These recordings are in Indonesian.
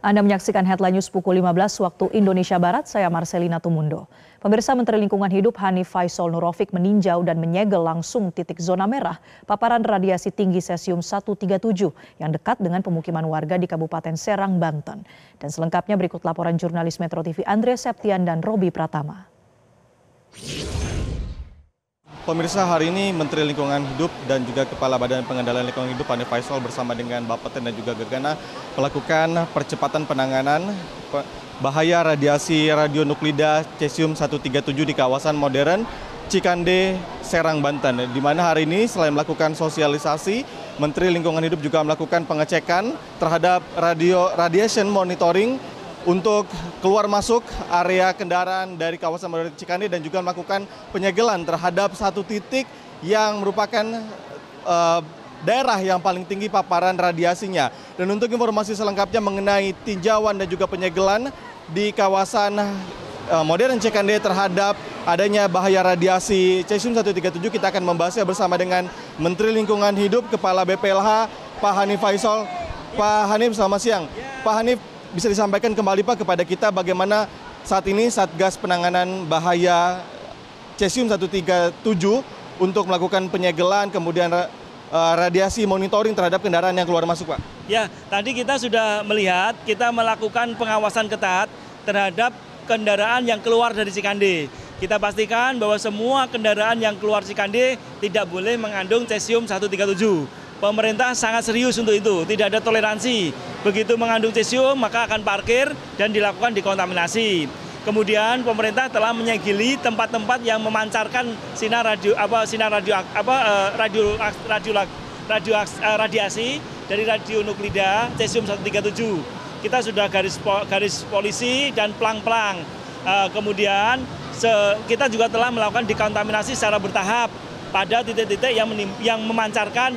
Anda menyaksikan Headline News pukul 15 waktu Indonesia Barat, saya Marcelina Tumundo. Pemirsa, Menteri Lingkungan Hidup Hanif Faisal Nurrofik meninjau dan menyegel langsung titik zona merah paparan radiasi tinggi cesium 137 yang dekat dengan pemukiman warga di Kabupaten Serang, Banten. Dan selengkapnya berikut laporan jurnalis Metro TV Andre Septian dan Robi Pratama. Pemirsa, hari ini Menteri Lingkungan Hidup dan juga Kepala Badan Pengendalian Lingkungan Hidup Hanif Faisal bersama dengan Bapeten dan juga Gegana melakukan percepatan penanganan bahaya radiasi radionuklida cesium 137 di kawasan modern Cikande, Serang, Banten. Di mana hari ini selain melakukan sosialisasi, Menteri Lingkungan Hidup juga melakukan pengecekan terhadap radiation monitoring untuk keluar masuk area kendaraan dari kawasan modern Cikande dan juga melakukan penyegelan terhadap satu titik yang merupakan daerah yang paling tinggi paparan radiasinya. Dan untuk informasi selengkapnya mengenai tinjauan dan juga penyegelan di kawasan modern Cikande terhadap adanya bahaya radiasi cesium 137, kita akan membahasnya bersama dengan Menteri Lingkungan Hidup, Kepala BPLH, Pak Hanif Faisal. Pak Hanif, selamat siang. Pak Hanif, bisa disampaikan kembali Pak kepada kita bagaimana saat ini Satgas Penanganan Bahaya Cesium 137 untuk melakukan penyegelan kemudian radiasi monitoring terhadap kendaraan yang keluar masuk, Pak? Ya, tadi kita sudah melihat, kita melakukan pengawasan ketat terhadap kendaraan yang keluar dari Cikande. Kita pastikan bahwa semua kendaraan yang keluar Cikande tidak boleh mengandung cesium 137. Pemerintah sangat serius untuk itu, tidak ada toleransi. Begitu mengandung cesium maka akan parkir dan dilakukan dekontaminasi. Kemudian pemerintah telah menyegeli tempat-tempat yang memancarkan radiasi dari radionuklida cesium 137. Kita sudah garis polisi dan pelang-pelang. Kemudian kita juga telah melakukan dekontaminasi secara bertahap pada titik-titik yang memancarkan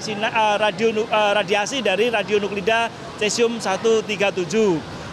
radiasi dari radionuklida cesium 137.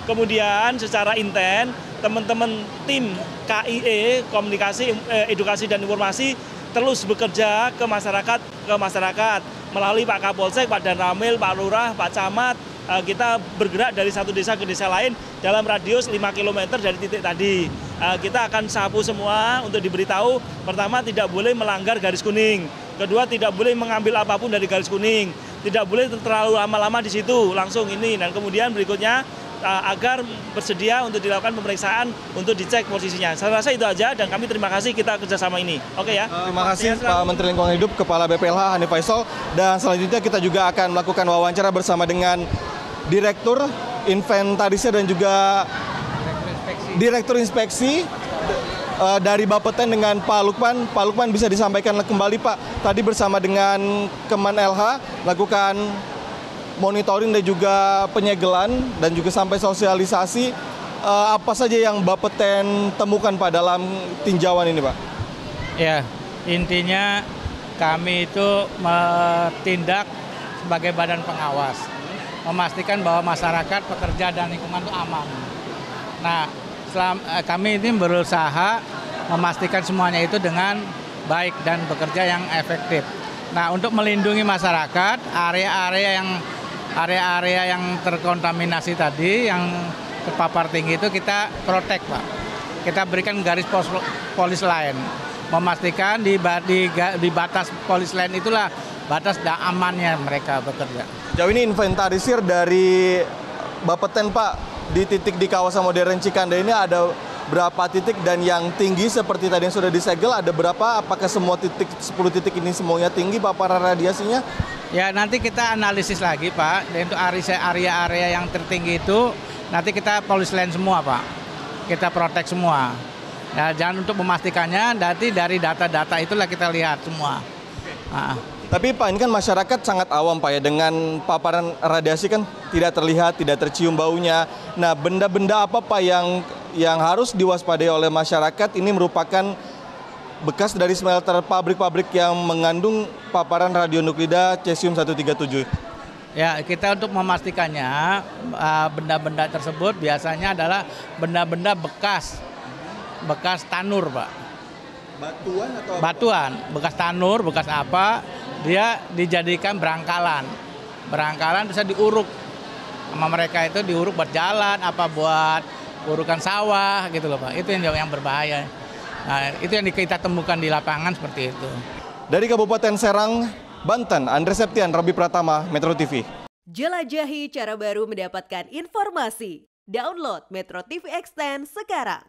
Kemudian secara intens teman-teman tim KIE, Komunikasi, Edukasi dan Informasi terus bekerja ke masyarakat melalui Pak Kapolsek, Pak Danramil, Pak Lurah, Pak Camat. Kita bergerak dari satu desa ke desa lain dalam radius 5 km dari titik tadi. Kita akan sapu semua untuk diberitahu, pertama tidak boleh melanggar garis kuning, kedua tidak boleh mengambil apapun dari garis kuning, tidak boleh terlalu lama-lama di situ, langsung ini. Dan kemudian berikutnya agar bersedia untuk dilakukan pemeriksaan untuk dicek posisinya. Saya rasa itu aja dan kami terima kasih kita kerjasama ini. Oke ya. Terima kasih Pak Menteri Lingkungan Hidup, Kepala BPLH Hanif Faisal. Dan selanjutnya kita juga akan melakukan wawancara bersama dengan Direktur Inventarisir dan juga Direktur Inspeksi dari Bapeten dengan Pak Lukman. Pak Lukman, bisa disampaikan kembali Pak, tadi bersama dengan Kemen LH melakukan monitoring dan juga penyegelan dan juga sampai sosialisasi. Apa saja yang Bapeten temukan Pak dalam tinjauan ini Pak? Ya, intinya kami itu menindak sebagai badan pengawas, memastikan bahwa masyarakat, pekerja dan lingkungan itu aman. Nah, kami ini berusaha memastikan semuanya itu dengan baik dan bekerja yang efektif. Nah, untuk melindungi masyarakat, area-area yang terkontaminasi tadi, yang terpapar tinggi itu kita protek, Pak. Kita berikan garis polis line, memastikan di batas polis line itulah batas amannya mereka bekerja. Jauh ini inventarisir dari Bapeten Pak, di titik di kawasan modern Cikande ini ada berapa titik, dan yang tinggi seperti tadi yang sudah disegel ada berapa? Apakah semua titik, 10 titik ini semuanya tinggi paparan radiasinya? Ya, nanti kita analisis lagi Pak, dan untuk area-area yang tertinggi itu nanti kita polis line semua Pak, kita protek semua. Nah, jangan untuk memastikannya, nanti dari data-data itulah kita lihat semua. Tapi Pak, ini kan masyarakat sangat awam Pak ya, dengan paparan radiasi kan tidak terlihat, tidak tercium baunya. Nah, benda-benda apa Pak yang harus diwaspadai oleh masyarakat? Ini merupakan bekas dari smelter pabrik-pabrik yang mengandung paparan radionuklida cesium 137. Ya, kita untuk memastikannya benda-benda tersebut biasanya adalah benda-benda bekas tanur Pak. Batuan atau apa? Batuan, bekas tanur, bekas apa, dia dijadikan berangkalan bisa diuruk sama mereka itu diuruk buat jalan, apa buat urukan sawah gitu loh Pak. Itu yang berbahaya. Nah, itu yang kita temukan di lapangan seperti itu. Dari Kabupaten Serang, Banten, Andre Septian, Robi Pratama, Metro TV. Jelajahi cara baru mendapatkan informasi. Download Metro TV Extend sekarang.